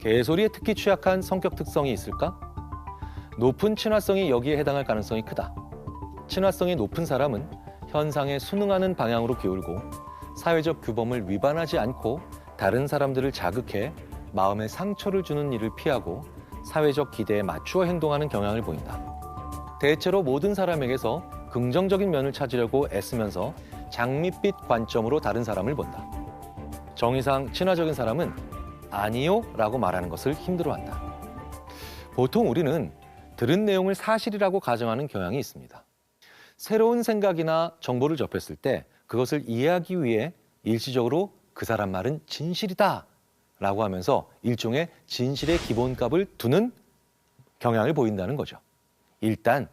개소리에 특히 취약한 성격 특성이 있을까? 높은 친화성이 여기에 해당할 가능성이 크다. 친화성이 높은 사람은 현상에 순응하는 방향으로 기울고 사회적 규범을 위반하지 않고 다른 사람들을 자극해 마음에 상처를 주는 일을 피하고 사회적 기대에 맞추어 행동하는 경향을 보인다. 대체로 모든 사람에게서 긍정적인 면을 찾으려고 애쓰면서 장밋빛 관점으로 다른 사람을 본다. 정의상 친화적인 사람은 아니요 라고 말하는 것을 힘들어한다. 보통 우리는 들은 내용을 사실이라고 가정하는 경향이 있습니다. 새로운 생각이나 정보를 접했을 때 그것을 이해하기 위해 일시적으로 그 사람 말은 진실이다 라고 하면서 일종의 진실의 기본값을 두는 경향을 보인다는 거죠. 일단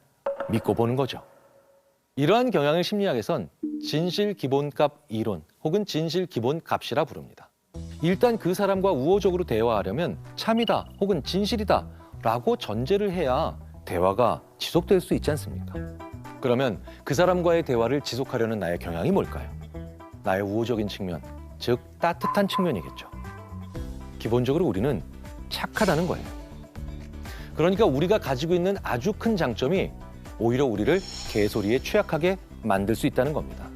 믿고 보는 거죠. 이러한 경향을 심리학에선 진실 기본값 이론 혹은 진실 기본값이라 부릅니다. 일단 그 사람과 우호적으로 대화하려면 참이다 혹은 진실이다 라고 전제를 해야 대화가 지속될 수 있지 않습니까? 그러면 그 사람과의 대화를 지속하려는 나의 경향이 뭘까요? 나의 우호적인 측면, 즉 따뜻한 측면이겠죠. 기본적으로 우리는 착하다는 거예요. 그러니까 우리가 가지고 있는 아주 큰 장점이 오히려 우리를 개소리에 취약하게 만들 수 있다는 겁니다.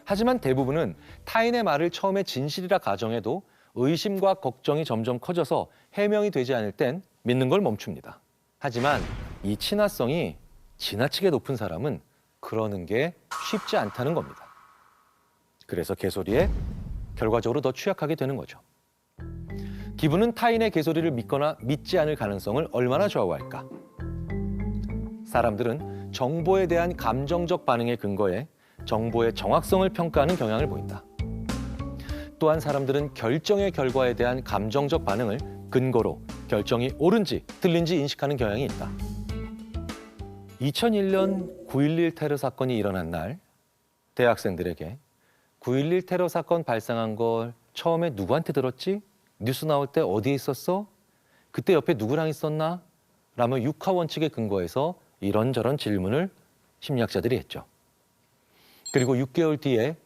하지만 대부분은 타인의 말을 처음에 진실이라 가정해도 의심과 걱정이 점점 커져서 해명이 되지 않을 땐 믿는 걸 멈춥니다. 하지만 이 친화성이 지나치게 높은 사람은 그러는 게 쉽지 않다는 겁니다. 그래서 개소리에 결과적으로 더 취약하게 되는 거죠. 기분은 타인의 개소리를 믿거나 믿지 않을 가능성을 얼마나 좌우할까? 사람들은 정보에 대한 감정적 반응에 근거해 정보의 정확성을 평가하는 경향을 보인다. 또한 사람들은 결정의 결과에 대한 감정적 반응을 근거로 결정이 옳은지 틀린지 인식하는 경향이 있다. 2001년 9.11 테러 사건이 일어난 날 대학생들에게 9.11 테러 사건 발생한 걸 처음에 누구한테 들었지? 뉴스 나올 때 어디에 있었어? 그때 옆에 누구랑 있었나? 라며 육하 원칙에 근거해서 이런저런 질문을 심리학자들이 했죠. 그리고 6개월 뒤에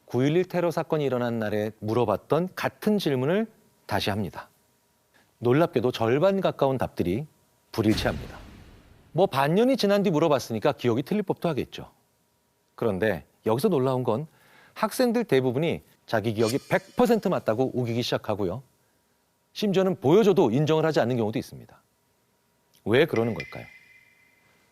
9.11 테러 사건이 일어난 날에 물어봤던 같은 질문을 다시 합니다. 놀랍게도 절반 가까운 답들이 불일치합니다. 뭐 반년이 지난 뒤 물어봤으니까 기억이 틀릴 법도 하겠죠. 그런데 여기서 놀라운 건 학생들 대부분이 자기 기억이 100% 맞다고 우기기 시작하고요. 심지어는 보여줘도 인정을 하지 않는 경우도 있습니다. 왜 그러는 걸까요?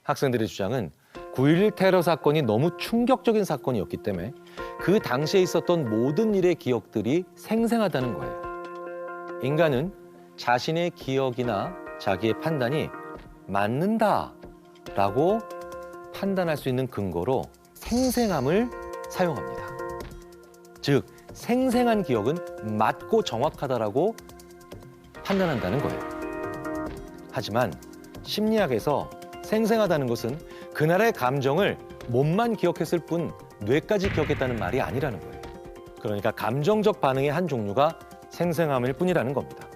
학생들의 주장은 9.11 테러 사건이 너무 충격적인 사건이었기 때문에 그 당시에 있었던 모든 일의 기억들이 생생하다는 거예요. 인간은 자신의 기억이나 자기의 판단이 맞는다라고 판단할 수 있는 근거로 생생함을 사용합니다. 즉, 생생한 기억은 맞고 정확하다라고 판단한다는 거예요. 하지만 심리학에서 생생하다는 것은 그날의 감정을 몸만 기억했을 뿐 뇌까지 기억했다는 말이 아니라는 거예요. 그러니까 감정적 반응의 한 종류가 생생함일 뿐이라는 겁니다.